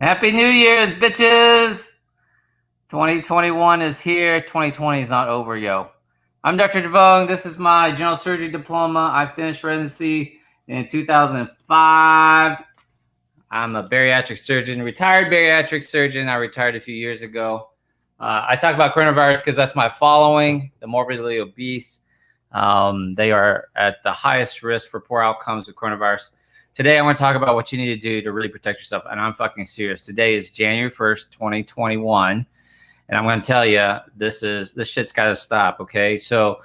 Happy New Year's, bitches! 2021 is here. 2020 is not over, yo. I'm Dr. DeVoe. This is my general surgery diploma. I finished residency in 2005. I'm a bariatric surgeon, retired bariatric surgeon. I retired a few years ago. I talk about coronavirus because that's my following, the morbidly obese. They are at the highest risk for poor outcomes with coronavirus. Today, I want to talk about what you need to do to really protect yourself. And I'm fucking serious. Today is January 1st, 2021. And I'm going to tell you, this shit's got to stop. Okay. So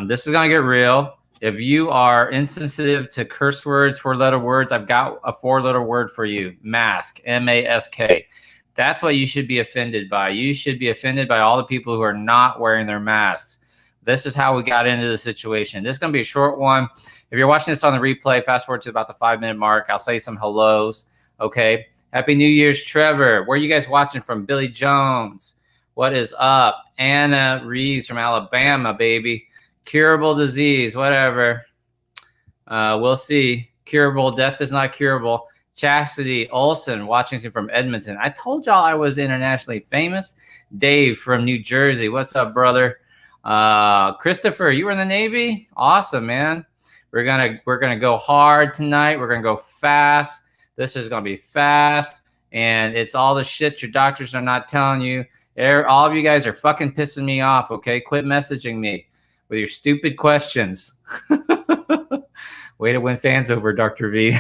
this is going to get real. If you are insensitive to curse words, 4-letter words, I've got a 4-letter word for you. Mask, M-A-S-K. That's what you should be offended by. You should be offended by all the people who are not wearing their masks. This is how we got into the situation. This is going to be a short one. If you're watching this on the replay, fast forward to about the 5-minute mark. I'll say some hellos. Okay. Happy New Year's, Trevor. Where are you guys watching from? Billy Jones. What is up? Anna Reeves from Alabama, baby. Curable disease, whatever. We'll see. Curable. Death is not curable. Chastity Olson watching from Edmonton. I told y'all I was internationally famous. Dave from New Jersey. What's up, brother? Christopher, you were in the Navy? Awesome, man. We're gonna go hard tonight. We're gonna go fast. This is gonna be fast, and it's all the shit your doctors are not telling you. All of you guys are fucking pissing me off. Okay, quit messaging me with your stupid questions. Way to win fans over, Dr. V.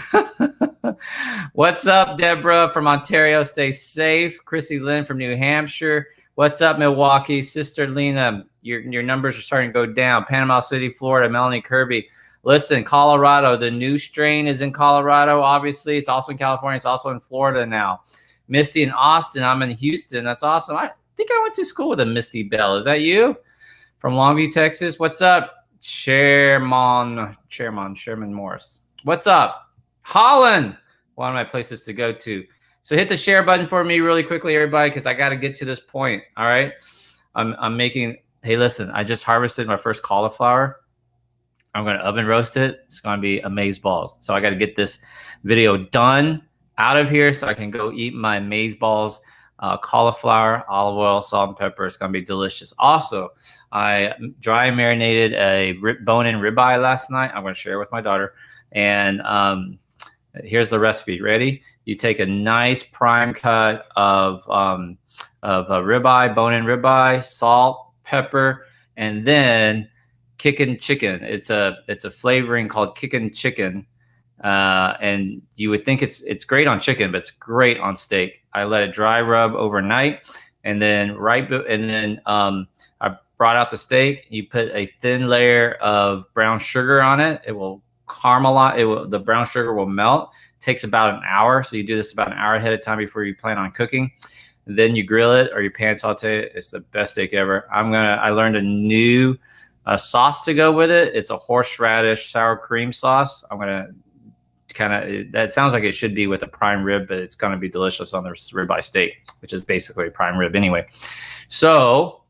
What's up, Deborah from Ontario? Stay safe. Chrissy Lynn from New Hampshire. What's up, Milwaukee? Sister Lena, your numbers are starting to go down. Panama City, Florida. Melanie Kirby. Listen, Colorado, the new strain is in Colorado, obviously. It's also in California. It's also in Florida now. Misty in Austin. I'm in Houston. That's awesome. I think I went to school with a Misty Bell. Is that you? From Longview, Texas. What's up? Sherman Morris. What's up? Holland. One of my places to go to. So hit the share button for me really quickly, everybody, because I got to get to this point. All right. I'm making, hey, listen, I just harvested my first cauliflower. I'm going to oven roast it. It's going to be amazeballs. So I got to get this video done out of here so I can go eat my amazeballs, cauliflower, olive oil, salt, and pepper. It's going to be delicious. Also, I dry marinated a bone-in ribeye last night. I'm going to share it with my daughter. And here's the recipe. Ready? You take a nice prime cut of a ribeye, bone-in ribeye, salt, pepper, and then kickin' chicken. It's a flavoring called kickin' chicken, and you would think it's great on chicken, but it's great on steak. I let it dry rub overnight, and then I brought out the steak. You put a thin layer of brown sugar on it. It will caramelize. The brown sugar will melt. It takes about an hour, so you do this about an hour ahead of time before you plan on cooking. And then you grill it or you pan saute it. It's the best steak ever. I learned a new sauce to go with it. It's a horseradish sour cream sauce. I'm gonna that sounds like it should be with a prime rib, but it's gonna be delicious on the ribeye steak, which is basically a prime rib anyway. So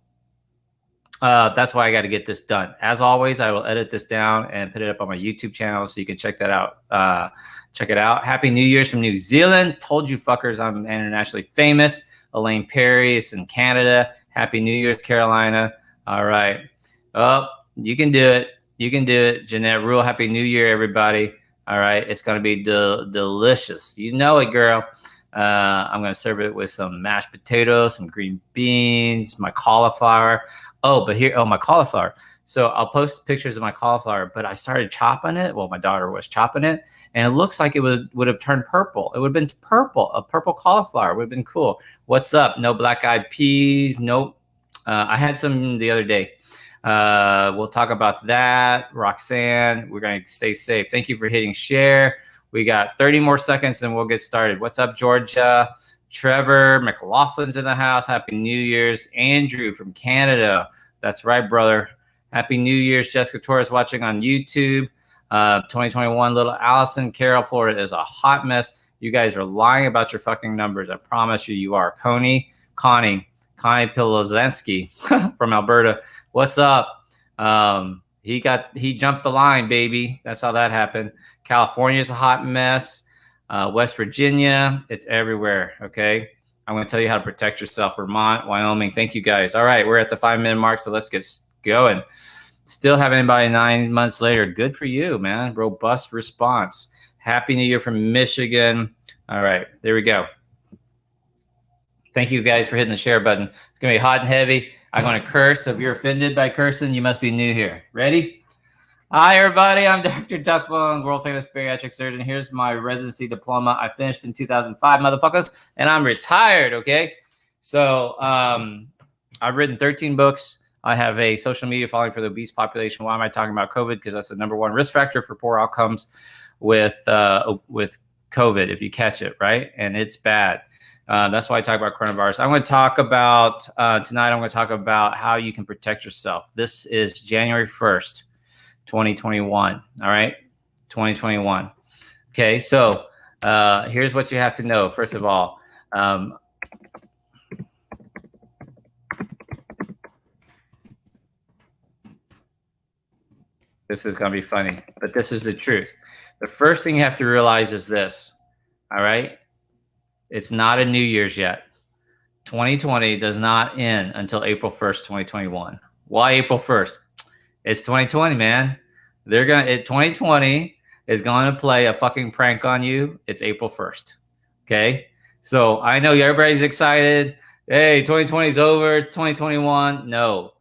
that's why I got to get this done. As always, I will edit this down and put it up on my YouTube channel so you can check that out. Check it out. Happy New Year's from New Zealand. Told you fuckers I'm internationally famous. Elaine Perry is in Canada. Happy New Year's, Carolina. All right. Oh, you can do it. You can do it. Jeanette Rule, Happy New Year, everybody. All right. It's going to be delicious. You know it, girl. I'm going to serve it with some mashed potatoes, some green beans, my cauliflower. My cauliflower. So I'll post pictures of my cauliflower, but I started chopping it. Well, my daughter was chopping it, and it looks like it would have turned purple. It would have been purple, a purple cauliflower. Would have been cool. What's up? No black-eyed peas. Nope. I had some the other day. We'll talk about that. Roxanne, we're going to stay safe. Thank you for hitting share. We got 30 more seconds, then we'll get started. What's up, Georgia? Trevor McLaughlin's in the house. Happy New Year's. Andrew from Canada. That's right, brother. Happy New Year's. Jessica Torres watching on YouTube. 2021. Little Allison. Carroll, Florida is a hot mess. You guys are lying about your fucking numbers. I promise you are. Connie Pilozensky from Alberta. What's up? He jumped the line, baby. That's how that happened. California is a hot mess. West Virginia, it's everywhere. Okay. I'm going to tell you how to protect yourself. Vermont, Wyoming. Thank you guys. All right. We're at the 5-minute mark. So let's get going. Still have anybody 9 months later. Good for you, man. Robust response. Happy New Year from Michigan. All right. There we go. Thank you guys for hitting the share button. It's going to be hot and heavy. I'm going to curse. So if you're offended by cursing, you must be new here. Ready? Hi, everybody. I'm Dr. Duckball, world famous bariatric surgeon. Here's my residency diploma. I finished in 2005, motherfuckers, and I'm retired, okay? So I've written 13 books. I have a social media following for the obese population. Why am I talking about COVID? Because that's the #1 risk factor for poor outcomes with COVID if you catch it, right? And it's bad. That's why I talk about coronavirus. I'm going to talk about tonight. I'm going to talk about how you can protect yourself. This is January 1st, 2021. All right, 2021. Okay, so here's what you have to know. First of all, this is going to be funny, but this is the truth. The first thing you have to realize is this. All right. It's not a New Year's yet. 2020 does not end until April 1st, 2021. Why April 1st? It's 2020, man. 2020 is going to play a fucking prank on you. It's April 1st. Okay? So I know everybody's excited. Hey, 2020 is over. It's 2021. No.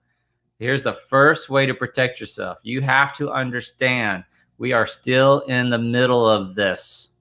Here's the first way to protect yourself. You have to understand we are still in the middle of this.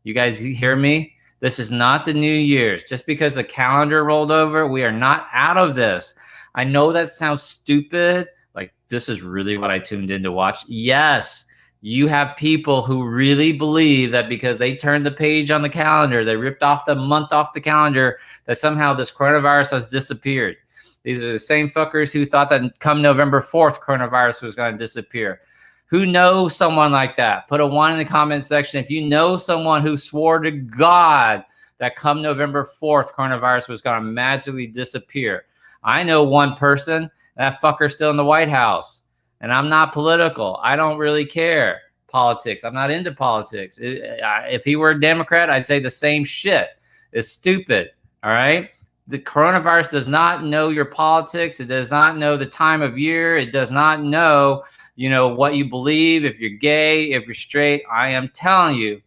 You guys hear me? This is not the New Year's. Just because the calendar rolled over, we are not out of this. I know that sounds stupid. Like, this is really what I tuned in to watch. Yes, you have people who really believe that because they turned the page on the calendar, they ripped off the month off the calendar, that somehow this coronavirus has disappeared. These are the same fuckers who thought that come November 4th, coronavirus was going to disappear. Who knows someone like that? Put a 1 in the comment section. If you know someone who swore to God that come November 4th, coronavirus was going to magically disappear. I know one person, that fucker's still in the White House. And I'm not political. I don't really care politics. I'm not into politics. If he were a Democrat, I'd say the same shit. It's stupid. All right? The coronavirus does not know your politics. It does not know the time of year. It does not know what you believe, if you're gay, if you're straight. I am telling you,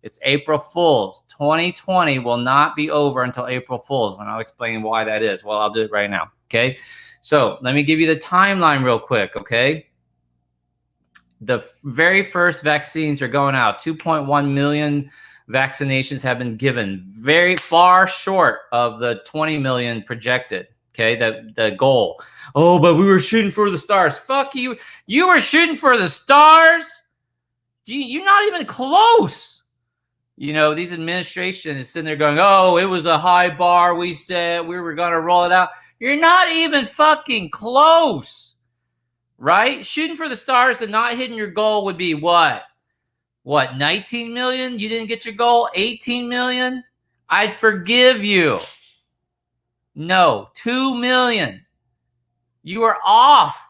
it's April Fool's. 2020 will not be over until April Fool's, and I'll explain why that is. Well, I'll do it right now, okay? So let me give you the timeline real quick, okay? The very first vaccines are going out. 2.1 million vaccinations have been given, very far short of the 20 million projected. Okay, the goal. Oh, but we were shooting for the stars. Fuck you. You were shooting for the stars? You're not even close. These administrations is sitting there going, oh, it was a high bar. We said we were going to roll it out. You're not even fucking close, right? Shooting for the stars and not hitting your goal would be what? What, 19 million? You didn't get your goal? 18 million? I'd forgive you. No, 2 million. You are off.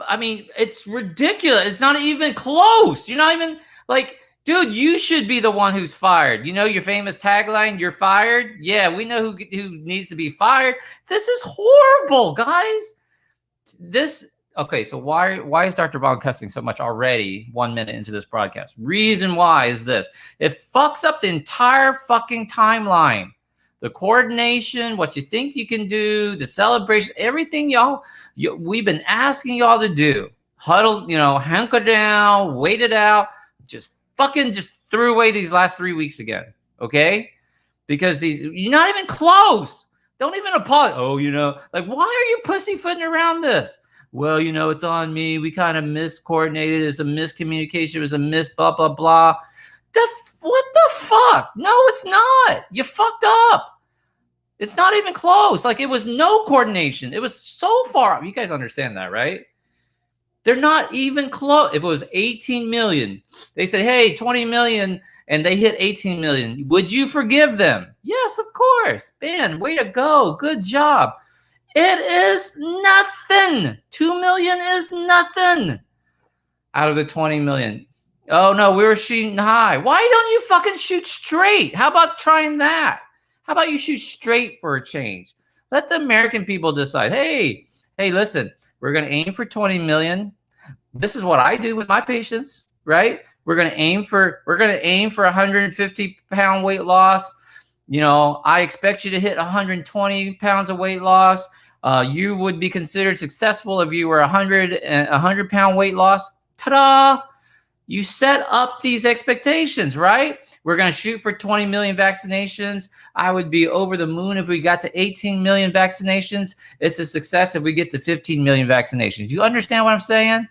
I mean, it's ridiculous. It's not even close. You're not even like, dude, you should be the one who's fired. Your famous tagline, you're fired? Yeah, we know who needs to be fired. This is horrible, guys. Okay, so why is Dr. Von cussing so much already 1 minute into this broadcast? Reason why is this. It fucks up the entire fucking timeline. The coordination, what you think you can do, the celebration, everything we've been asking y'all to do. Huddle, hunker down, wait it out. Just threw away these last 3 weeks again, okay? Because you're not even close. Don't even apologize. Oh, why are you pussyfooting around this? Well, it's on me. We kind of miscoordinated. There's a miscommunication. It was a blah, blah, blah. What the fuck? No, it's not. You fucked up. It's not even close. Like, it was no coordination. It was so far off. You guys understand that, right? They're not even close. If it was 18 million, they said, hey, 20 million, and they hit 18 million. Would you forgive them? Yes, of course. Man, way to go. Good job. It is nothing. 2 million is nothing out of the 20 million. Oh, no, we were shooting high. Why don't you fucking shoot straight? How about trying that? How about you shoot straight for a change? Let the American people decide. Hey, listen, we're going to aim for 20 million. This is what I do with my patients, right? We're going to aim for 150-pound weight loss. You know, I expect you to hit 120 pounds of weight loss. You would be considered successful if you were 100-pound weight loss. Ta-da! You set up these expectations, right? We're going to shoot for 20 million vaccinations. I would be over the moon if we got to 18 million vaccinations. It's a success if we get to 15 million vaccinations. You understand what I'm saying?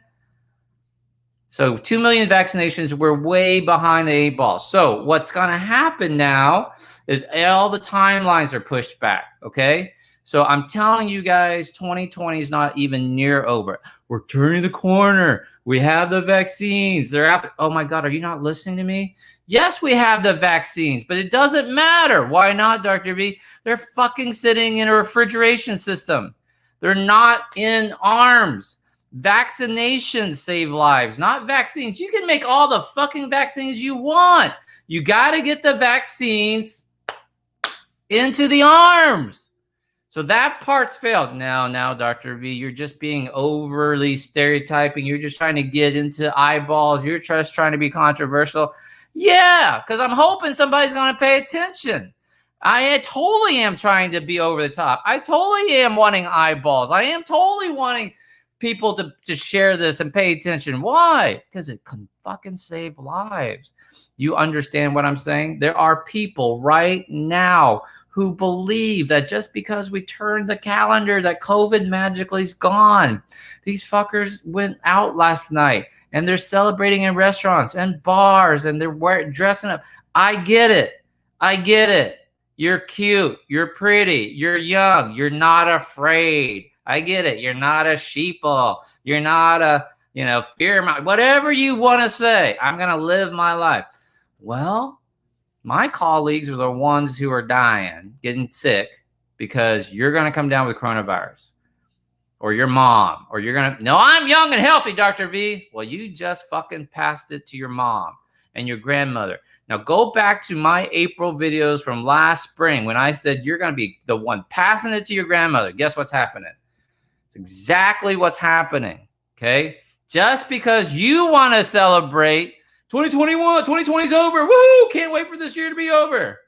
So 2 million vaccinations, we're way behind the 8 ball. So what's going to happen now is all the timelines are pushed back, okay? So I'm telling you guys, 2020 is not even near over. We're turning the corner. We have the vaccines. They're out. Oh my God, are you not listening to me? Yes, we have the vaccines, but it doesn't matter. Why not, Dr. V? They're fucking sitting in a refrigeration system. They're not in arms. Vaccinations save lives, not vaccines. You can make all the fucking vaccines you want. You got to get the vaccines into the arms. So that part's failed. Now, Dr. V, you're just being overly stereotyping. You're just trying to get into eyeballs. You're just trying to be controversial. Yeah, because I'm hoping somebody's going to pay attention. I totally am trying to be over the top. I totally am wanting eyeballs. I am totally wanting people to share this and pay attention. Why? Because it can fucking save lives. You understand what I'm saying? There are people right now who believe that just because we turned the calendar that COVID magically is gone. These fuckers went out last night and they're celebrating in restaurants and bars and they're dressing up. I get it. You're cute. You're pretty. You're young. You're not afraid. I get it. You're not a sheeple. You're not a, fear, whatever you want to say. I'm going to live my life. Well, my colleagues are the ones who are dying, getting sick, because you're going to come down with coronavirus. Or your mom. Or you're going to, no, I'm young and healthy, Dr. V. Well, you just fucking passed it to your mom and your grandmother. Now, go back to my April videos from last spring when I said you're going to be the one passing it to your grandmother. Guess what's happening? It's exactly what's happening, okay? Just because you want to celebrate 2021, 2020's over, woohoo, can't wait for this year to be over.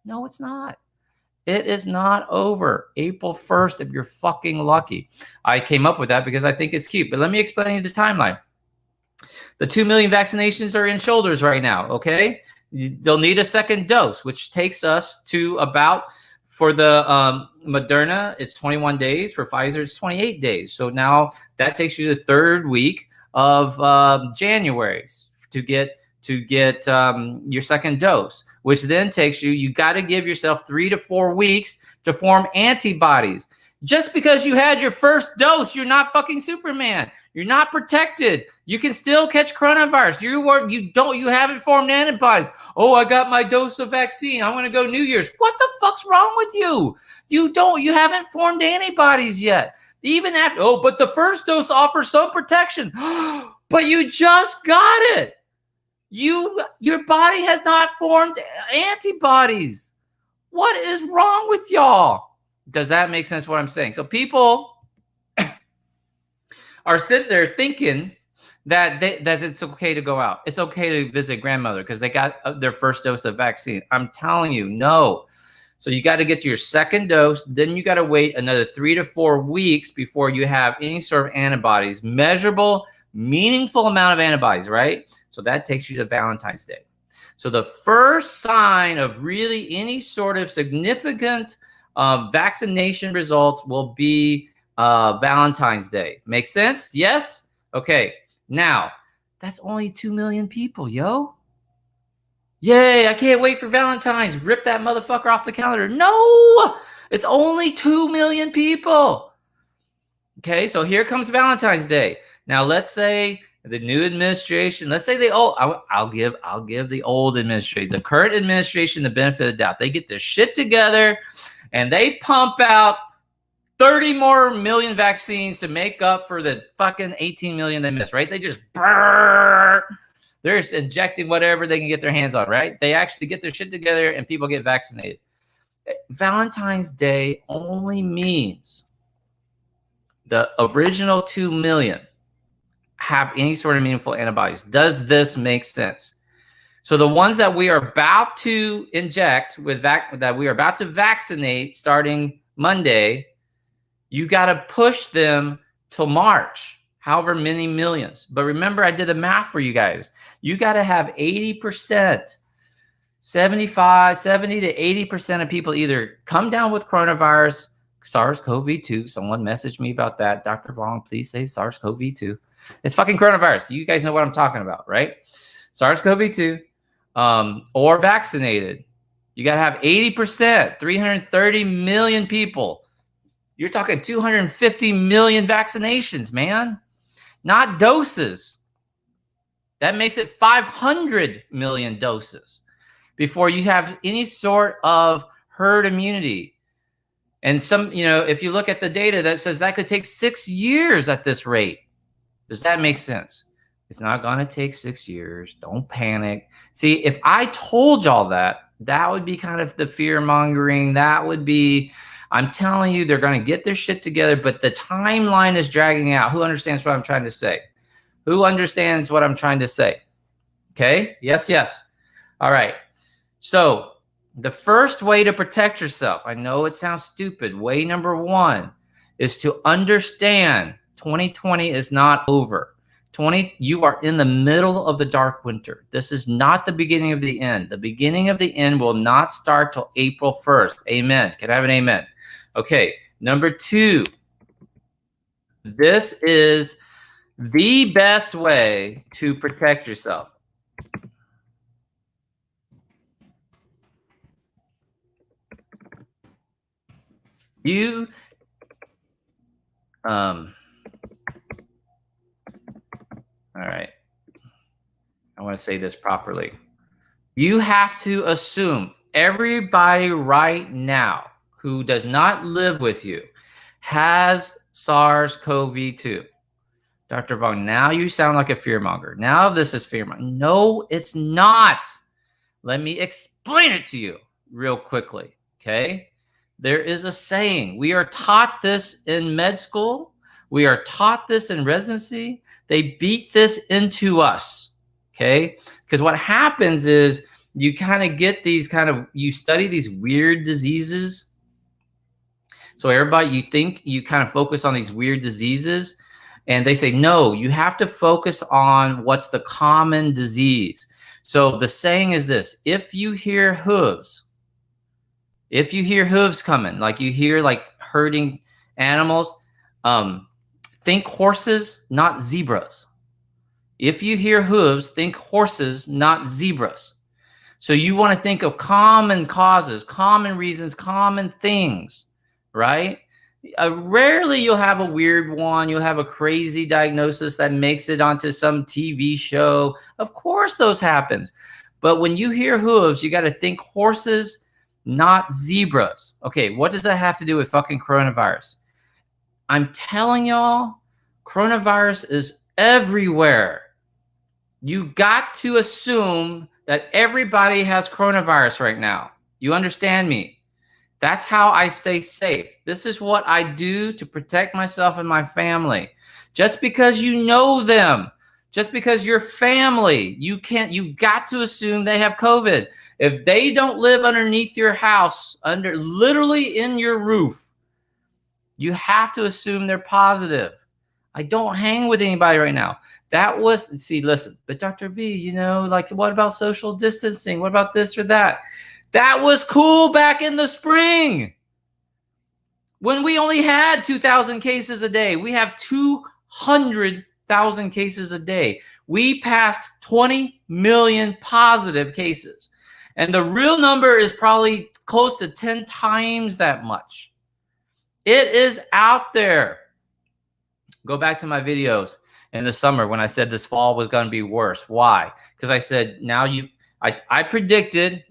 No, it's not. It is not over. April 1st, if you're fucking lucky. I came up with that because I think it's cute, but let me explain you the timeline. The 2 million vaccinations are in shoulders right now, okay? They'll need a second dose, which takes us to about, for the Moderna, it's 21 days. For Pfizer, it's 28 days. So now that takes you to the third week of January to get your second dose, which then takes you got to give yourself 3 to 4 weeks to form antibodies. Just because you had your first dose, you're not fucking Superman. You're not protected. You can still catch coronavirus. You haven't formed antibodies. Oh, I got my dose of vaccine. I'm going to go New Year's. What the fuck's wrong with you? You haven't formed antibodies yet. Even after, but the first dose offers some protection. But you just got it. Your body has not formed antibodies. What is wrong with y'all? Does that make sense what I'm saying? So people are sitting there thinking that it's okay to go out. It's okay to visit grandmother because they got their first dose of vaccine. I'm telling you, no. So you got to get to your second dose. Then you got to wait another 3 to 4 weeks before you have any sort of antibodies, measurable, meaningful amount of antibodies, right? So that takes you to Valentine's Day. So the first sign of really any sort of significant vaccination results will be Valentine's Day. Make sense? Yes? Okay. Now, that's only 2 million people, yo. Yay, I can't wait for Valentine's. Rip that motherfucker off the calendar. No! It's only 2 million people. Okay, so here comes Valentine's Day. Now, let's say the new administration, let's say I'll give the old administration, the current administration, the benefit of the doubt. They get their shit together and they pump out 30 more million vaccines to make up for the fucking 18 million they missed, right? They're They're just injecting whatever they can get their hands on, right? They actually get their shit together and people get vaccinated. Valentine's Day only means the original 2 million have any sort of meaningful antibodies. Does this make sense? So the ones that we are about to inject with that we are about to vaccinate starting Monday, you got to push them till March, however many millions. But remember, I did the math for you guys. You got to have 80%, 70 to 80% of people either come down with coronavirus, SARS-CoV-2. Someone messaged me about that. Dr. Vong, please say SARS-CoV-2. It's fucking coronavirus. You guys know what I'm talking about, right? SARS-CoV-2 or vaccinated. You got to have 80%, 330 million people. You're talking 250 million vaccinations, man, not doses. That makes it 500 million doses before you have any sort of herd immunity. And some, if you look at the data that says that could take 6 years at this rate. Does that make sense? It's not going to take 6 years. Don't panic. See, if I told y'all that, that would be kind of the fear mongering. That would be, I'm telling you, they're going to get their shit together, but the timeline is dragging out. Who understands what I'm trying to say? Who understands what I'm trying to say? Okay. Yes. All right. So the first way to protect yourself, I know it sounds stupid. Way number one is to understand 2020 is not over. You are in the middle of the dark winter. This is not the beginning of the end. The beginning of the end will not start till April 1st. Amen. Can I have an amen? Okay. Number two, this is the best way to protect yourself. All right. I want to say this properly. You have to assume everybody right now who does not live with you has SARS-CoV-2. Dr. Vong, now you sound like a fearmonger. Now this is fearmonger. No, it's not. Let me explain it to you real quickly, okay? There is a saying. We are taught this in med school. We are taught this in residency. They beat this into us, okay? Because what happens is you kind of get these you study these weird diseases. So everybody, you think you kind of focus on these weird diseases, and they say, no, you have to focus on what's the common disease. So the saying is this: if you hear hooves coming, like you hear like herding animals, think horses, not zebras. If you hear hooves, think horses, not zebras. So you want to think of common causes, common reasons, common things, right? Rarely you'll have a weird one. You'll have a crazy diagnosis that makes it onto some TV show. Of course those happens. But when you hear hooves, you got to think horses, not zebras. Okay, what does that have to do with fucking coronavirus? I'm telling y'all, coronavirus is everywhere. You got to assume that everybody has coronavirus right now. You understand me? That's how I stay safe. This is what I do to protect myself and my family. Just because you know them, just because you're family, you got to assume they have COVID. If they don't live underneath your house, literally in your roof, you have to assume they're positive. I don't hang with anybody right now. Listen, but Dr. V, like, what about social distancing? What about this or that? That was cool back in the spring when we only had 2,000 cases a day. We have 200,000 cases a day. We passed 20 million positive cases. And the real number is probably close to 10 times that much. It is out there. Go back to my videos in the summer when I said this fall was going to be worse. Why? Because I said, I predicted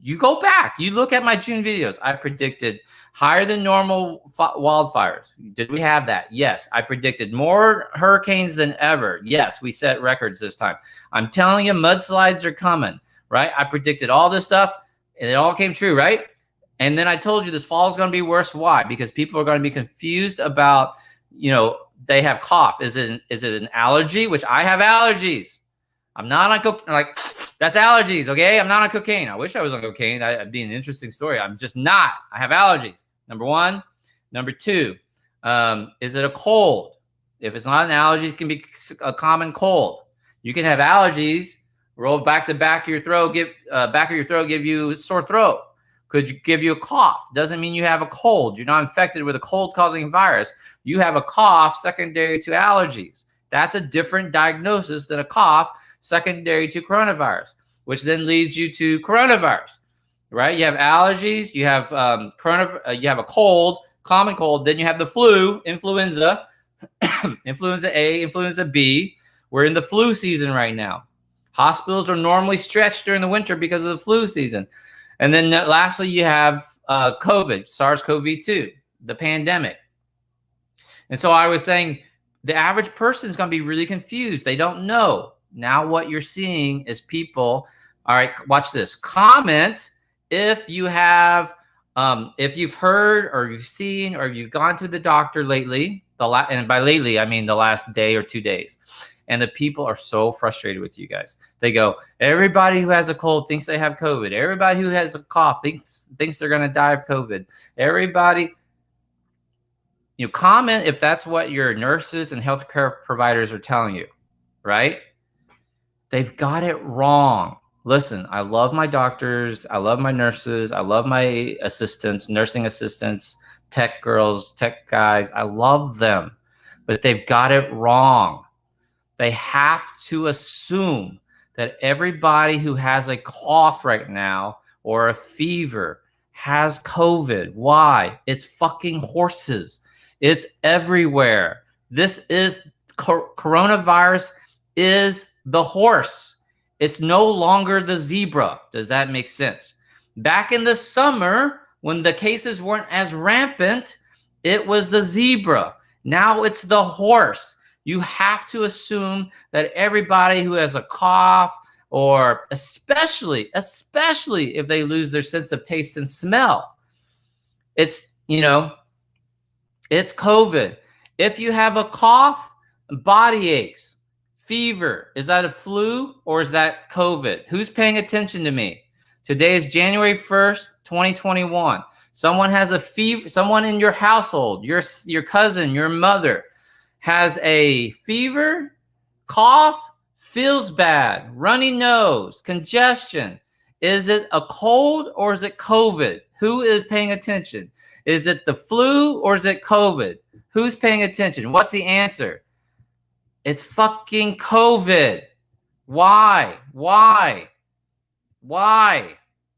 You go back, you look at my June videos. I predicted higher than normal wildfires. Did we have that? Yes. I predicted more hurricanes than ever. Yes, we set records this time. I'm telling you, mudslides are coming, right? I predicted all this stuff, and it all came true, right? And then I told you this fall is going to be worse. Why? Because people are going to be confused about, they have cough. Is it an allergy? Which I have allergies. I'm not on cocaine. Like, that's allergies, okay? I'm not on cocaine. I wish I was on cocaine. That'd be an interesting story. I'm just not. I have allergies. Number one. Number two, is it a cold? If it's not an allergy, it can be a common cold. You can have allergies, roll back to back of your throat, give you sore throat. Could give you a cough. Doesn't mean you have a cold. You're not infected with a cold-causing virus. You have a cough secondary to allergies. That's a different diagnosis than a cough secondary to coronavirus, which then leads you to coronavirus, right? You have allergies, you have you have a cold, common cold, then you have the flu, influenza, influenza A, influenza B. We're in the flu season right now. Hospitals are normally stretched during the winter because of the flu season. And then lastly, you have COVID, SARS-CoV-2, the pandemic. And so I was saying the average person is going to be really confused. They don't know. Now what you're seeing is people, all right, watch this. Comment if you have, if you've heard or you've seen or you've gone to the doctor lately, and by lately, I mean the last day or 2 days. And the people are so frustrated with you guys. They go, everybody who has a cold thinks they have COVID. Everybody who has a cough thinks they're going to die of COVID. Everybody, comment if that's what your nurses and healthcare providers are telling you, right? They've got it wrong. Listen, I love my doctors. I love my nurses. I love my assistants, nursing assistants, tech girls, tech guys. I love them, but they've got it wrong. They have to assume that everybody who has a cough right now or a fever has COVID. Why? It's fucking horses. It's everywhere. This is coronavirus is the horse. It's no longer the zebra. Does that make sense? Back in the summer, when the cases weren't as rampant, it was the zebra. Now it's the horse. You have to assume that everybody who has a cough, or especially if they lose their sense of taste and smell, it's COVID. If you have a cough, body aches, fever, is that a flu or is that COVID? Who's paying attention to me? Today is January 1st, 2021. Someone has a fever, someone in your household, your cousin, your mother has a fever, cough, feels bad, runny nose, congestion. Is it a cold or is it COVID? Who is paying attention? Is it the flu or is it COVID? Who's paying attention? What's the answer? It's fucking COVID. Why?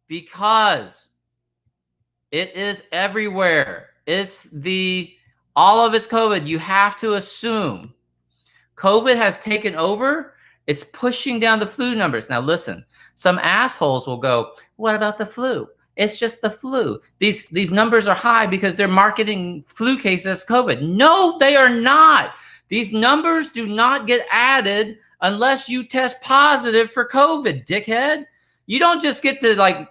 Because it is everywhere. All of it's COVID. You have to assume COVID has taken over. It's pushing down the flu numbers. Now listen, some assholes will go, what about the flu? It's just the flu. These numbers are high because they're marketing flu cases as COVID. No, they are not. These numbers do not get added unless you test positive for COVID, dickhead. You don't just get to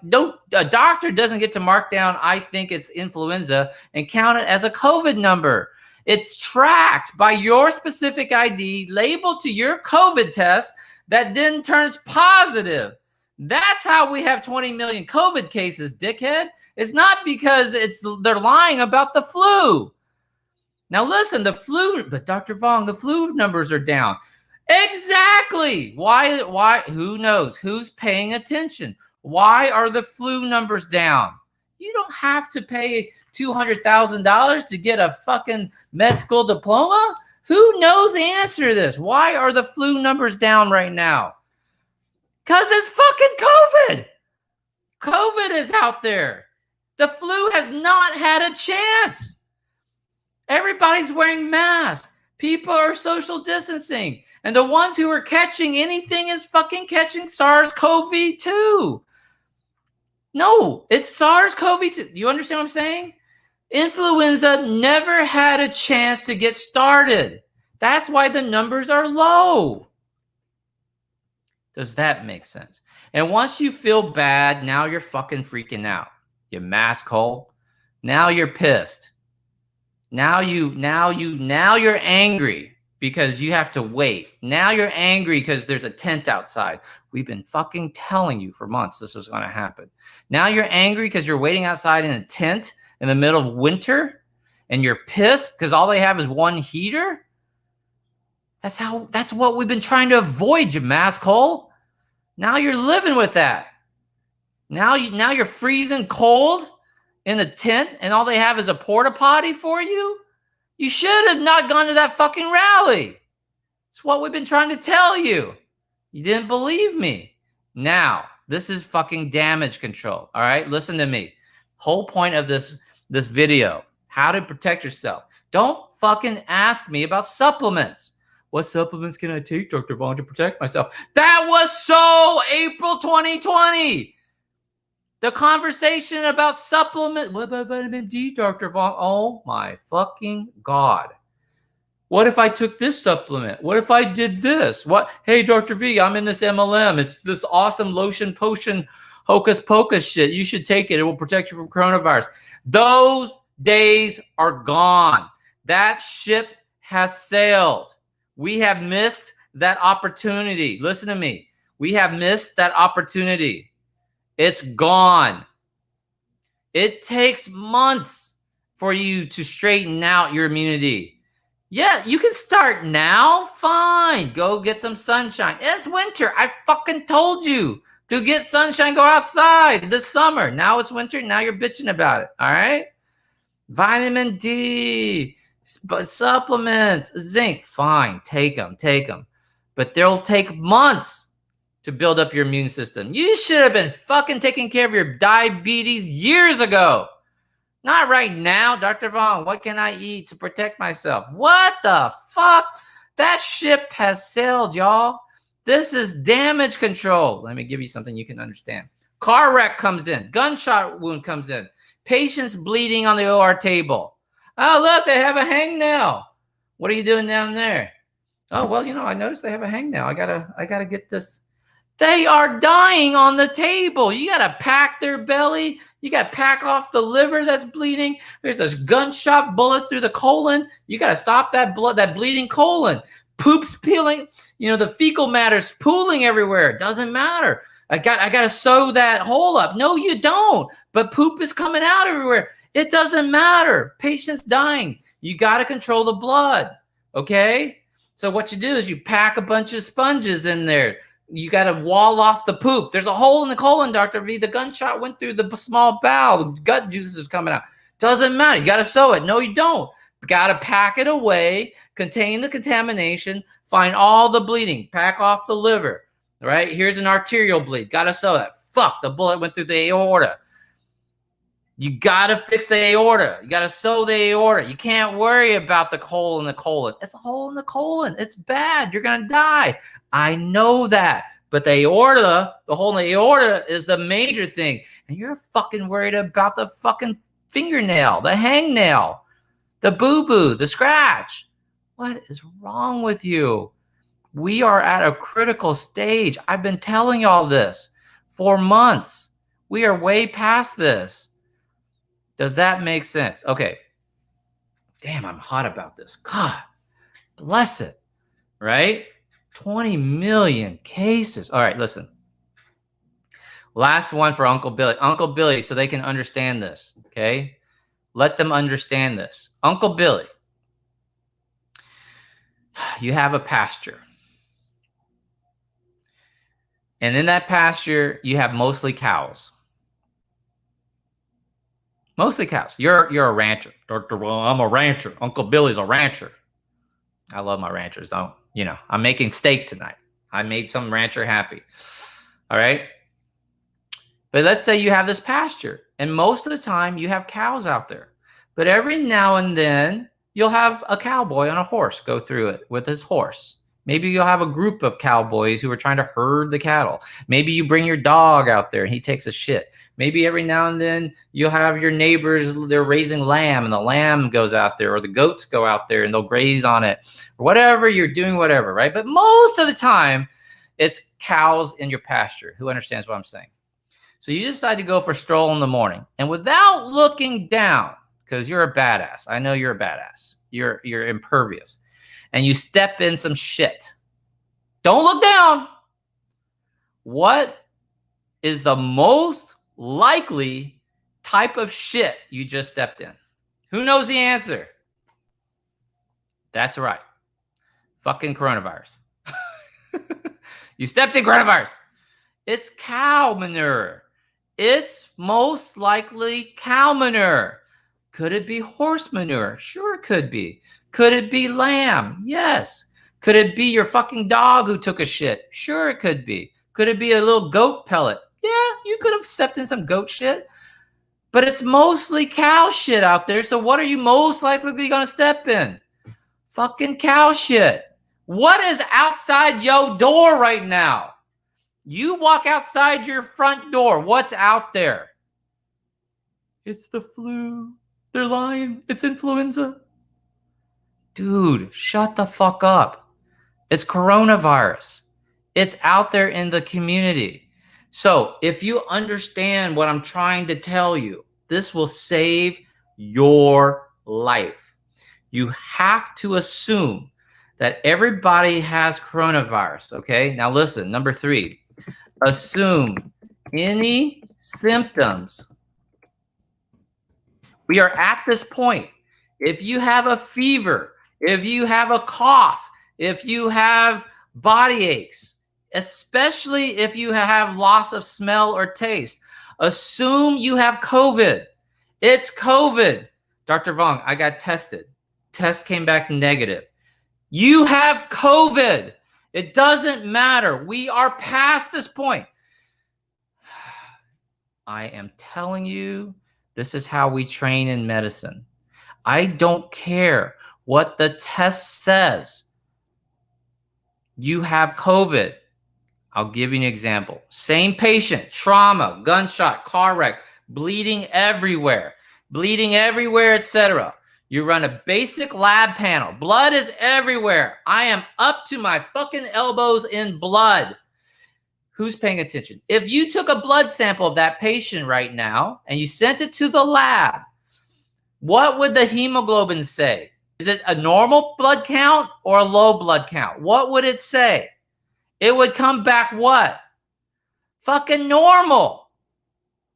a doctor doesn't get to mark down, I think it's influenza, and count it as a COVID number. It's tracked by your specific ID labeled to your COVID test that then turns positive. That's how we have 20 million COVID cases, dickhead. It's not because they're lying about the flu. Now listen, but Dr. Vong, the flu numbers are down. Exactly. Why? Who knows? Who's paying attention? Why are the flu numbers down? You don't have to pay $200,000 to get a fucking med school diploma. Who knows the answer to this? Why are the flu numbers down right now? Because it's fucking COVID. COVID is out there. The flu has not had a chance. Everybody's wearing masks. People are social distancing. And the ones who are catching anything is fucking catching SARS-CoV-2. No, it's SARS-CoV-2. You understand what I'm saying? Influenza never had a chance to get started. That's why the numbers are low. Does that make sense? And once you feel bad, now you're fucking freaking out. You mask hole. Now you're pissed. Now you're angry because you have to wait. Now you're angry because there's a tent outside. We've been fucking telling you for months this was going to happen. Now you're angry because you're waiting outside in a tent in the middle of winter and you're pissed because all they have is one heater. That's what we've been trying to avoid, you mask hole. Now you're living with that. Now you're freezing cold in the tent and all they have is a porta potty for you. You should have not gone to that fucking rally. It's what we've been trying to tell you. You didn't believe me. Now, this is fucking damage control. All right, listen to me. Whole point of this video, how to protect yourself. Don't fucking ask me about supplements. What supplements can I take, Dr. Vaughn, to protect myself? That was so April 2020. The conversation about supplement. What about vitamin D, Dr. Vaughn? Oh my fucking God. What if I took this supplement? What if I did this? What? Hey, Dr. V, I'm in this MLM. It's this awesome lotion potion hocus pocus shit. You should take it. It will protect you from coronavirus. Those days are gone. That ship has sailed. We have missed that opportunity. Listen to me. We have missed that opportunity. It's gone. It takes months for you to straighten out your immunity. Yeah, you can start now. Fine. Go get some sunshine. It's winter. I fucking told you to get sunshine. Go outside this summer. Now it's winter. Now you're bitching about it. All right? Vitamin D, supplements, zinc. Fine. Take them. Take them. But they'll take months to build up your immune system. You should have been fucking taking care of your diabetes years ago. Not right now, Dr. Vaughn. What can I eat to protect myself? What the fuck? That ship has sailed, y'all. This is damage control. Let me give you something you can understand. Car wreck comes in. Gunshot wound comes in. Patients bleeding on the OR table. Oh, look, they have a hangnail. What are you doing down there? Oh, well, I noticed they have a hangnail. I gotta get this. They are dying on the table. You got to pack their belly. You got to pack off the liver that's bleeding. There's a gunshot bullet through the colon. You got to stop that blood, that bleeding colon. Poop's peeling. The fecal matter's pooling everywhere. It doesn't matter. I got to sew that hole up. No, you don't. But poop is coming out everywhere. It doesn't matter. Patient's dying. You got to control the blood. Okay? So what you do is you pack a bunch of sponges in there. You got to wall off the poop. There's a hole in the colon, Dr. V. The gunshot went through the small bowel. The gut juices is coming out. Doesn't matter. You got to sew it. No, you don't. Got to pack it away, contain the contamination, find all the bleeding, pack off the liver. All right? Here's an arterial bleed. Got to sew that. Fuck, the bullet went through the aorta. You got to fix the aorta. You got to sew the aorta. You can't worry about the hole in the colon. It's a hole in the colon. It's bad. You're going to die. I know that. But the aorta, the hole in the aorta is the major thing. And you're fucking worried about the fucking fingernail, the hangnail, the boo-boo, the scratch. What is wrong with you? We are at a critical stage. I've been telling y'all this for months. We are way past this. Does that make sense? Okay. Damn, I'm hot about this. God bless it. Right? 20 million cases. All right, listen. Last one for Uncle Billy. Uncle Billy, so they can understand this. Okay? Let them understand this. Uncle Billy, you have a pasture. And in that pasture, you have mostly cows. Mostly cows. You're a rancher. I'm a rancher. Uncle Billy's a rancher. I love my ranchers. I'm making steak tonight. I made some rancher happy. All right. But let's say you have this pasture, and most of the time you have cows out there. But every now and then you'll have a cowboy on a horse go through it with his horse. Maybe you'll have a group of cowboys who are trying to herd the cattle. Maybe you bring your dog out there and he takes a shit. Maybe every now and then you'll have your neighbors, they're raising lamb and the lamb goes out there, or the goats go out there and they'll graze on it, or whatever you're doing, whatever, right? But most of the time it's cows in your pasture. Who understands what I'm saying? So you decide to go for a stroll in the morning, and without looking down, because you're a badass. I know you're a badass. You're impervious. And you step in some shit. Don't look down. What is the most likely type of shit you just stepped in? Who knows the answer? That's right. Fucking coronavirus. You stepped in coronavirus. It's cow manure. It's most likely cow manure. Could it be horse manure? Sure, it could be. Could it be lamb? Yes. Could it be your fucking dog who took a shit? Sure, it could be. Could it be a little goat pellet? Yeah, you could have stepped in some goat shit. But it's mostly cow shit out there. So what are you most likely going to step in? Fucking cow shit. What is outside your door right now? You walk outside your front door. What's out there? It's the flu. They're lying. It's influenza. Dude, shut the fuck up. It's coronavirus. It's out there in the community. So if you understand what I'm trying to tell you, this will save your life. You have to assume that everybody has coronavirus, okay? Now listen, number 3. Assume any symptoms. We are at this point. If you have a fever, if you have a cough, if you have body aches, especially if you have loss of smell or taste, assume you have COVID. It's COVID. Dr. Vong, I got tested. Test came back negative. You have COVID. It doesn't matter. We are past this point. I am telling you, this is how we train in medicine. I don't care what the test says. You have COVID. I'll give you an example. Same patient, trauma, gunshot, car wreck, bleeding everywhere, etc. You run a basic lab panel. Blood is everywhere. I am up to my fucking elbows in blood. Who's paying attention? If you took a blood sample of that patient right now and you sent it to the lab, what would the hemoglobin say? Is it a normal blood count or a low blood count? What would it say? It would come back what? Fucking normal.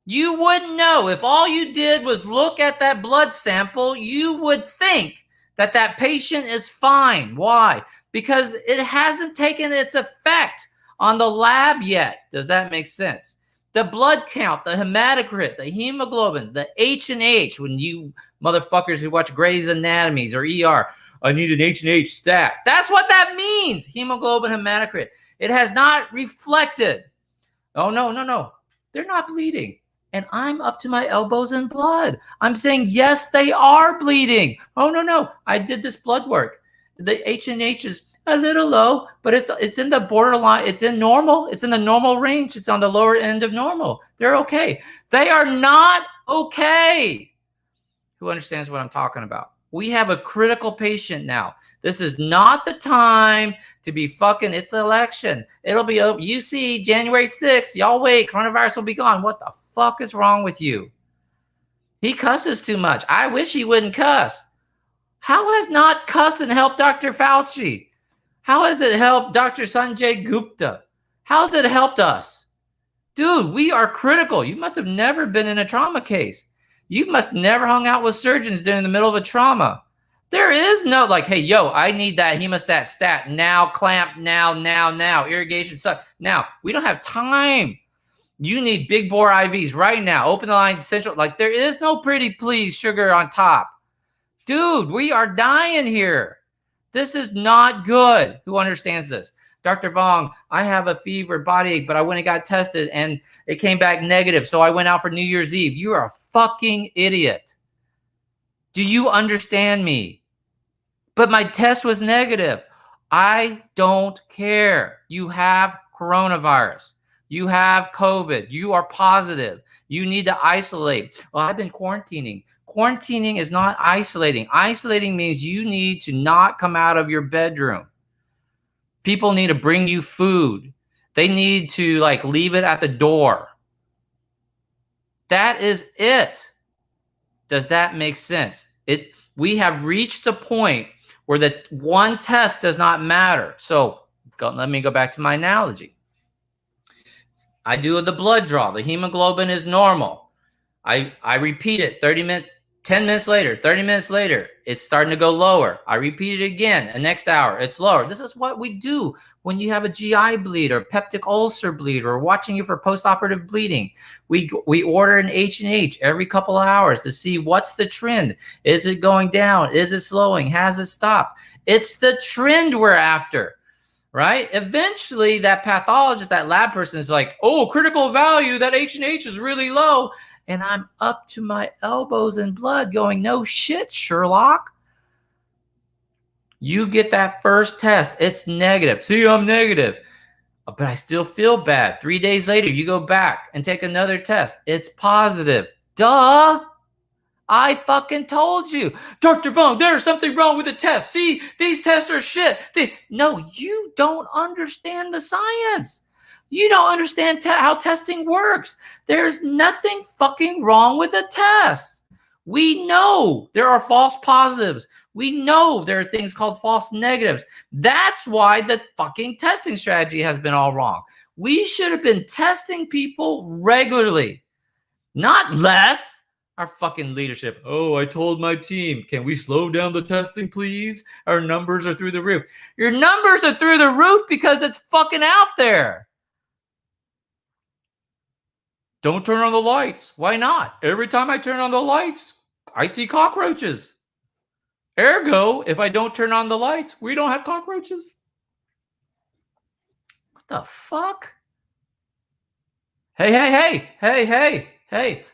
You wouldn't know. If all you did was look at that blood sample, you would think that that patient is fine. Why? Because it hasn't taken its effect on the lab yet. Does that make sense? The blood count, the hematocrit, the hemoglobin, the H&H, when you motherfuckers who watch Grey's Anatomies or ER, I need an H&H stat. That's what that means, hemoglobin, hematocrit. It has not reflected. Oh, no. They're not bleeding. And I'm up to my elbows in blood. I'm saying, yes, they are bleeding. Oh, no. I did this blood work. The H&H is a little low, but it's in the borderline. It's in normal. It's in the normal range. It's on the lower end of normal. They're okay. They are not okay. Who understands what I'm talking about? We have a critical patient now. This is not the time to be fucking, it's the election. It'll be over. You see, January 6th, y'all wait, coronavirus will be gone. What the fuck is wrong with you? He cusses too much. I wish he wouldn't cuss. How has not cussing helped Dr. Fauci? How has it helped Dr. Sanjay Gupta? How's it helped us? Dude, we are critical. You must have never been in a trauma case. You must never hung out with surgeons during the middle of a trauma. There is no like, hey, yo, I need that hemostat stat now, clamp now, irrigation suck. Now, we don't have time. You need big bore IVs right now. Open the line central. Like, there is no pretty please sugar on top. Dude, we are dying here. This is not good. Who understands this? Dr. Vong, I have a fever, body ache, but I went and got tested and it came back negative. So I went out for New Year's Eve. You are a fucking idiot. Do you understand me? But my test was negative. I don't care. You have coronavirus. You have COVID. You are positive. You need to isolate. Well, I've been quarantining. Quarantining is not isolating. Isolating means you need to not come out of your bedroom. People need to bring you food. They need to like leave it at the door. That is it. Does that make sense? We have reached a point where the one test does not matter. So let me go back to my analogy. I do the blood draw. The hemoglobin is normal. I repeat it 10 minutes later, 30 minutes later, it's starting to go lower. I repeat it again. The next hour, it's lower. This is what we do when you have a GI bleed or peptic ulcer bleed or watching you for postoperative bleeding. We order an H&H every couple of hours to see what's the trend. Is it going down? Is it slowing? Has it stopped? It's the trend we're after. Right? Eventually, that pathologist, that lab person is like, oh, critical value, that H&H is really low. And I'm up to my elbows in blood going, no shit, Sherlock. You get that first test. It's negative. See, I'm negative. But I still feel bad. 3 days later, you go back and take another test. It's positive. Duh. I fucking told you. Dr. Vong, there's something wrong with the test. See, these tests are shit. No, you don't understand the science. You don't understand how testing works. There's nothing fucking wrong with the test. We know there are false positives. We know there are things called false negatives. That's why the fucking testing strategy has been all wrong. We should have been testing people regularly, not less. Our fucking leadership. Oh, I told my team, can we slow down the testing, please? Our numbers are through the roof. Your numbers are through the roof because it's fucking out there. Don't turn on the lights. Why not? Every time I turn on the lights, I see cockroaches. Ergo, if I don't turn on the lights, we don't have cockroaches. What the fuck? Hey,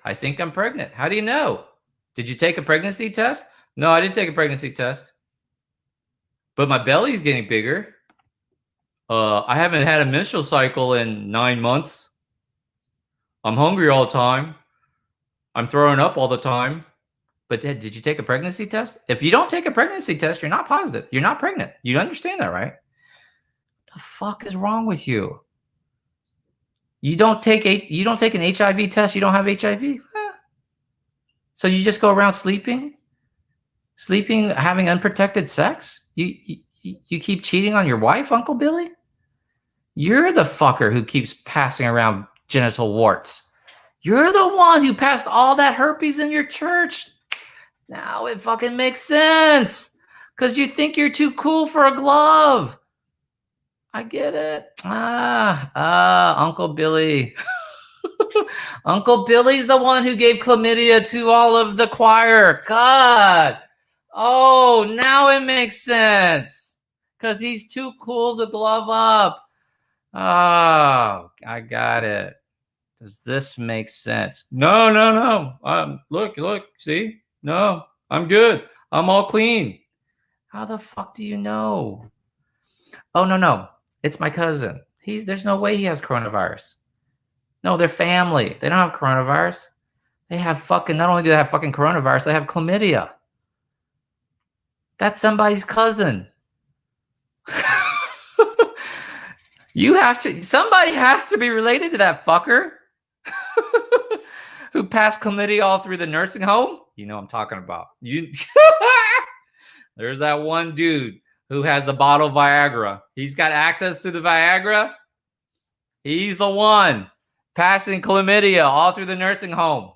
I think I'm pregnant. How do you know? Did you take a pregnancy test? No, I didn't take a pregnancy test. But my belly's getting bigger. I haven't had a menstrual cycle in 9 months. I'm hungry all the time. I'm throwing up all the time. But did you take a pregnancy test? If you don't take a pregnancy test, you're not positive. You're not pregnant. You understand that, right? What the fuck is wrong with you? You don't take an HIV test, you don't have HIV? So you just go around sleeping, having unprotected sex? You keep cheating on your wife, Uncle Billy? You're the fucker who keeps passing around genital warts. You're the one who passed all that herpes in your church. Now it fucking makes sense. Because you think you're too cool for a glove. I get it. Uncle Billy. Uncle Billy's the one who gave chlamydia to all of the choir. God. Oh, now it makes sense. Because he's too cool to glove up. Oh, I got it. Does this make sense? No. Look, see? No, I'm good. I'm all clean. How the fuck do you know? Oh, no. It's my cousin. There's no way he has coronavirus. No, they're family. They don't have coronavirus. They have fucking, not only do they have fucking coronavirus, they have chlamydia. That's somebody's cousin. Somebody has to be related to that fucker who passed chlamydia all through the nursing home. You know what I'm talking about. There's that one dude who has the bottle of Viagra. He's got access to the Viagra. He's the one passing chlamydia all through the nursing home.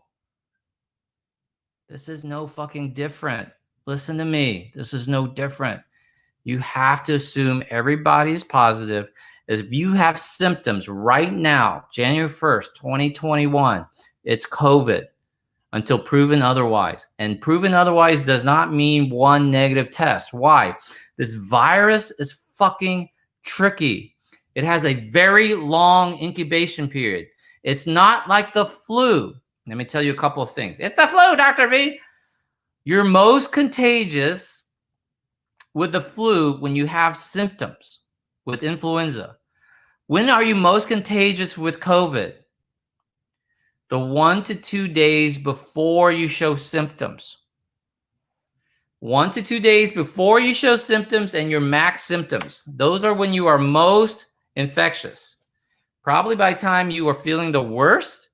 This is no fucking different. Listen to me. This is no different. You have to assume everybody's positive. If you have symptoms right now, January 1st, 2021, it's COVID until proven otherwise. And proven otherwise does not mean one negative test. Why? This virus is fucking tricky. It has a very long incubation period. It's not like the flu. Let me tell you a couple of things. It's the flu, Dr. V. You're most contagious with the flu, when you have symptoms with influenza, when are you most contagious with COVID? The 1 to 2 days before you show symptoms. 1 to 2 days before you show symptoms and your max symptoms. Those are when you are most infectious. Probably by the time you are feeling the worst,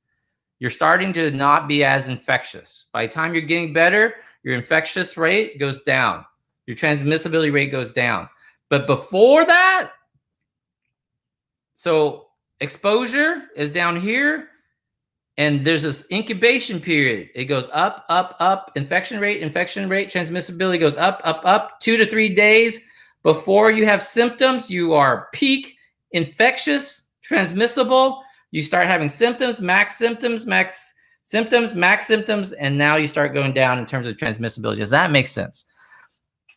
you're starting to not be as infectious. By the time you're getting better, your infectious rate goes down. Your transmissibility rate goes down. But before that, so exposure is down here, and there's this incubation period. It goes up, up, up. Infection rate, transmissibility goes up, up, up. 2 to 3 days before you have symptoms, you are peak infectious, transmissible. You start having symptoms, max symptoms, max symptoms, and now you start going down in terms of transmissibility. Does that make sense?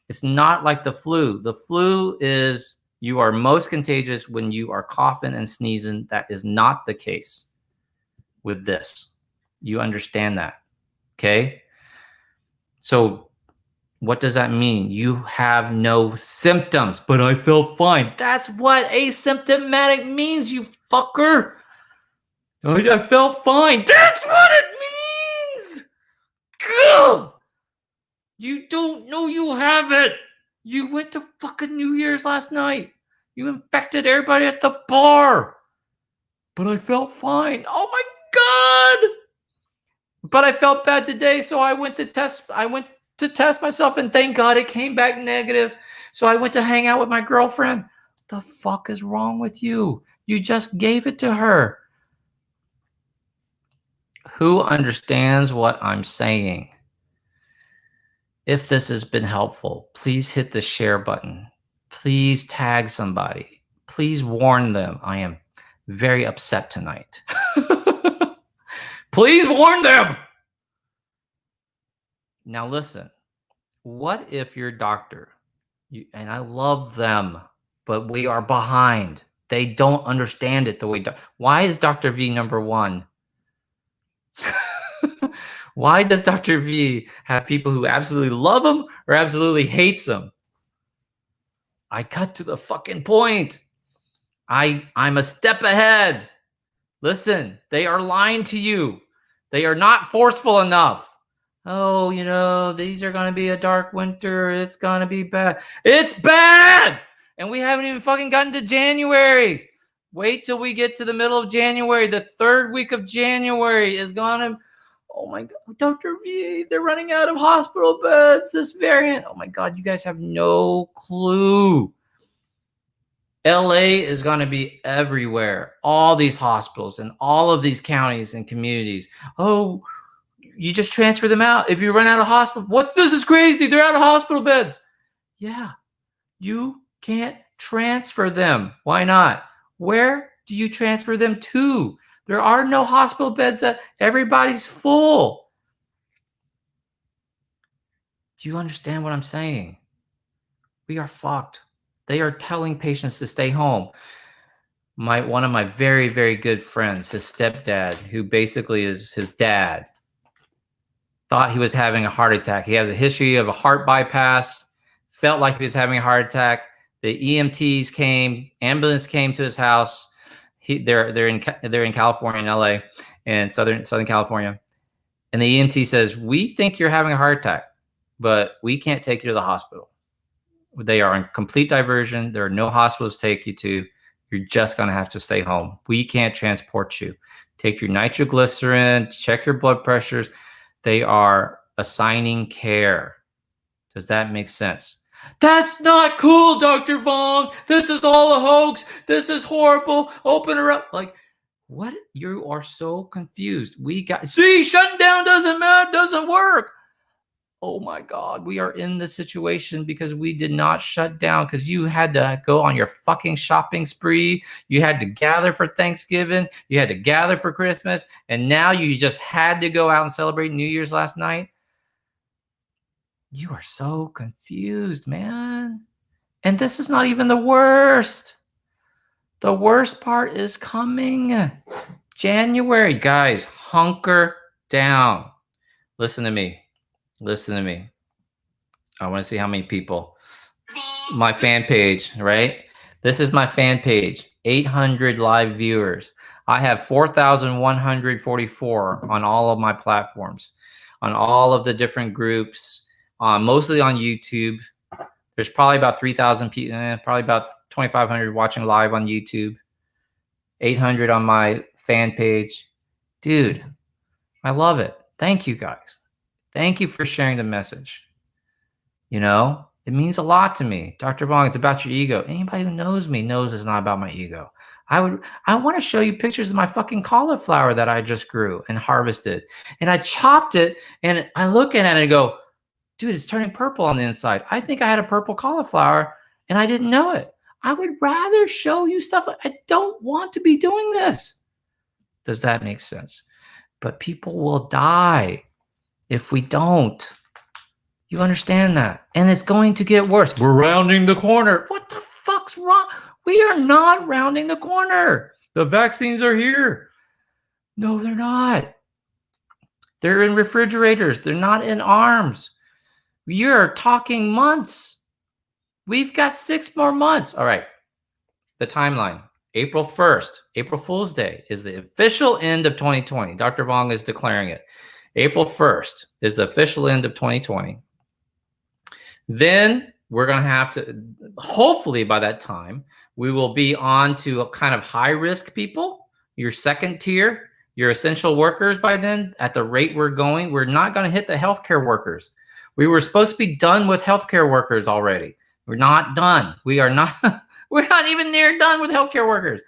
It's not like the flu. The flu is you are most contagious when you are coughing and sneezing. That is not the case with this. You understand that, okay? So what does that mean? You have no symptoms, but I felt fine. That's what asymptomatic means, you fucker. I felt fine. That's what it means. Ugh. You don't know you have it. You went to fucking New Year's last night. You infected everybody at the bar. But I felt fine. Oh my God. But I felt bad today, so I went to test myself, and thank God it came back negative. So I went to hang out with my girlfriend. What the fuck is wrong with you? You just gave it to her. Who understands what I'm saying? If this has been helpful, please hit the share button. Please tag somebody. Please warn them. I am very upset tonight. Please warn them. Now listen, what if your doctor, and I love them, but we are behind. They don't understand it the way. Why is Dr. V number one? Why does Dr. V have people who absolutely love him or absolutely hates him? I cut to the fucking point. I'm a step ahead. Listen, they are lying to you. They are not forceful enough. Oh, you know, these are going to be a dark winter. It's going to be bad. It's bad! And we haven't even fucking gotten to January. Wait till we get to the middle of January. The third week of January is going to... Oh my God, Dr. V, they're running out of hospital beds. This variant. Oh my God, you guys have no clue. LA is going to be everywhere. All these hospitals and all of these counties and communities. Oh, you just transfer them out. If you run out of hospital, what? This is crazy. They're out of hospital beds. Yeah, you can't transfer them. Why not? Where do you transfer them to? There are no hospital beds that everybody's full. Do you understand what I'm saying? We are fucked. They are telling patients to stay home. One of my very, very good friends, his stepdad, who basically is his dad, thought he was having a heart attack. He has a history of a heart bypass, felt like he was having a heart attack. The EMTs came, ambulance came to his house. They're in California, in LA, and Southern California. And the EMT says, "We think you're having a heart attack, but we can't take you to the hospital. They are in complete diversion. There are no hospitals to take you to. You're just going to have to stay home. We can't transport you. Take your nitroglycerin, check your blood pressures." They are assigning care. Does that make sense? That's not cool, Dr. Vong. This is all a hoax. This is horrible. Open her up. Like, what? You are so confused. Shutting down doesn't work. Oh my God, we are in this situation because we did not shut down, because you had to go on your fucking shopping spree. You had to gather for Thanksgiving. You had to gather for Christmas. And now you just had to go out and celebrate New Year's last night. You are so confused, man. And this is not even the worst. The worst part is coming. January. Guys, hunker down. Listen to me. Listen to me. I want to see how many people. my fan page, right? This is my fan page. 800 live viewers. I have 4,144 on all of my platforms, on all of the different groups, mostly on YouTube. There's probably about 3,000 people, probably about 2,500 watching live on YouTube. 800 on my fan page. Dude, I love it. Thank you guys. Thank you for sharing the message. You know, it means a lot to me. Dr. Vong, it's about your ego. Anybody who knows me knows it's not about my ego. I want to show you pictures of my fucking cauliflower that I just grew and harvested. And I chopped it and I look at it and go, dude, it's turning purple on the inside. I think I had a purple cauliflower and I didn't know it. I would rather show you stuff. I don't want to be doing this. Does that make sense? But people will die if we don't. You understand that? And it's going to get worse. We're rounding the corner. What the fuck's wrong? We are not rounding the corner. The vaccines are here. No, they're not. They're in refrigerators. They're not in arms. You're talking months. We've got 6 more months. All right. The timeline. April 1st, April Fool's Day, is the official end of 2020. Dr. Vong is declaring it. April 1st is the official end of 2020. Then we're going to have to, hopefully by that time, we will be on to a kind of high-risk people, your second tier, your essential workers by then. At the rate we're going, we're not going to hit the healthcare workers. We were supposed to be done with healthcare workers already. We're not done. We are not, we're not even near done with healthcare workers.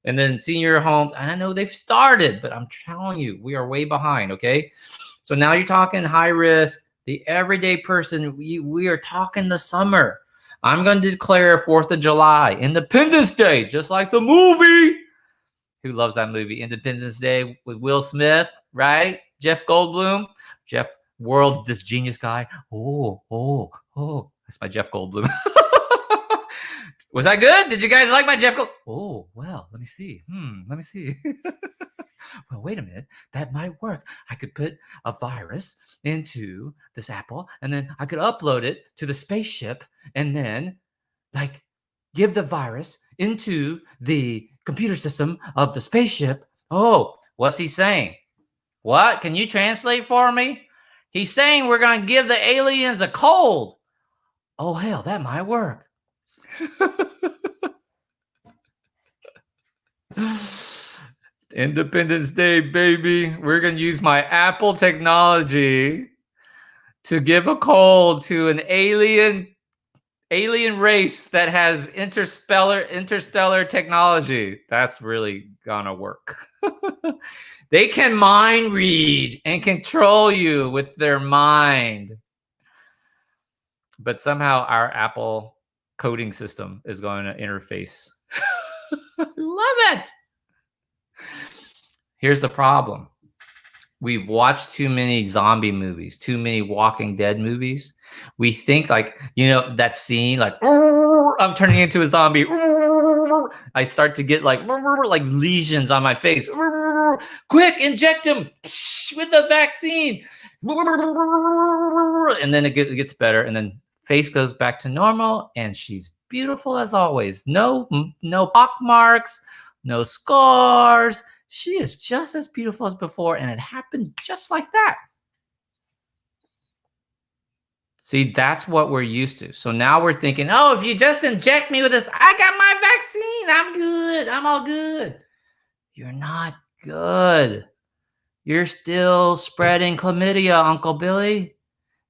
And then senior home, and I know they've started, but I'm telling you, we are way behind, okay? So now you're talking high risk, the everyday person, we are talking the summer. I'm going to declare 4th of July, Independence Day, just like the movie. Who loves that movie? Independence Day with Will Smith, right? Jeff Goldblum. Jeff World, this genius guy. Oh. That's my Jeff Goldblum. Was that good? Did you guys like my Jeff Goldblum? Oh, well, let me see. Let me see. Well, wait a minute. That might work. I could put a virus into this apple, and then I could upload it to the spaceship, and then, like, give the virus into the computer system of the spaceship. Oh, what's he saying? What? Can you translate for me? He's saying we're going to give the aliens a cold. Oh, hell, that might work. Independence Day, baby. We're going to use my Apple technology to give a cold to an alien race that has interstellar technology. That's really going to work. They can mind read and control you with their mind. But somehow our Apple coding system is going to interface. Love it. Here's the problem. We've watched too many zombie movies, too many Walking Dead movies. We think, like, you know, that scene, like, I'm turning into a zombie. I start to get like lesions on my face. Quick, inject him with the vaccine. And then it gets better. And then face goes back to normal. And she's beautiful as always. No pock marks, no scars. She is just as beautiful as before, and it happened just like that. See, that's what we're used to. So now we're thinking, oh, if you just inject me with this, I got my vaccine. I'm good. I'm all good. You're not good. You're still spreading chlamydia, Uncle Billy.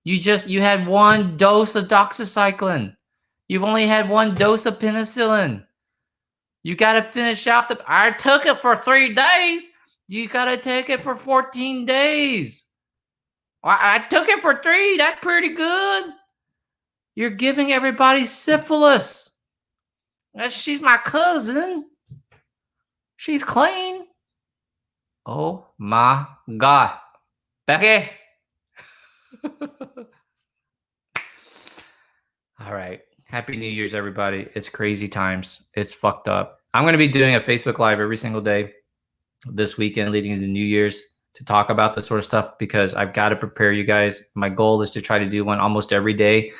You had 1 dose of doxycycline. You've only had 1 dose of penicillin. You got to finish out I took it for 3 days. You got to take it for 14 days. I took it for 3. That's pretty good. You're giving everybody syphilis. She's my cousin. She's clean. Oh my God. Becky. All right. Happy New Year's, everybody. It's crazy times. It's fucked up. I'm going to be doing a Facebook Live every single day this weekend leading into New Year's to talk about this sort of stuff because I've got to prepare you guys. My goal is to try to do one almost every day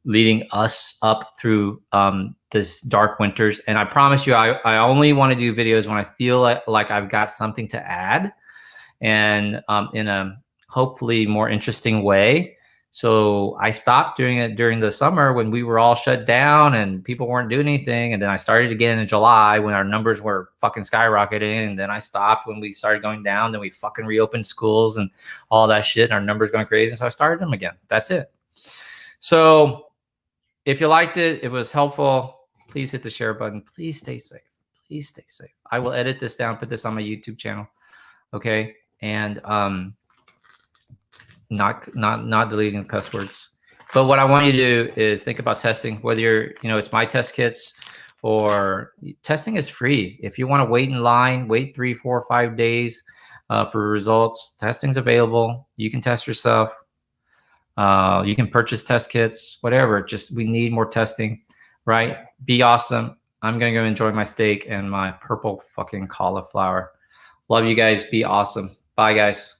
leading us up through this dark winters. And I promise you, I only want to do videos when I feel like I've got something to add, and in a hopefully more interesting way. So I stopped doing it during the summer when we were all shut down and people weren't doing anything. And then I started again in July when our numbers were fucking skyrocketing. And then I stopped when we started going down. Then we fucking reopened schools and all that shit. And our numbers going crazy. And so I started them again. That's it. So if you liked it, it was helpful, please hit the share button. Please stay safe. Please stay safe. I will edit this down, put this on my YouTube channel. Okay. And not deleting the cuss words. But what I want you to do is think about testing, whether you're, it's my test kits, or testing is free. If you want to wait in line, wait 3, 4, 5 days for results, testing's available. You can test yourself. You can purchase test kits, whatever. Just, we need more testing, right? Be awesome. I'm going to go enjoy my steak and my purple fucking cauliflower. Love you guys. Be awesome. Bye, guys.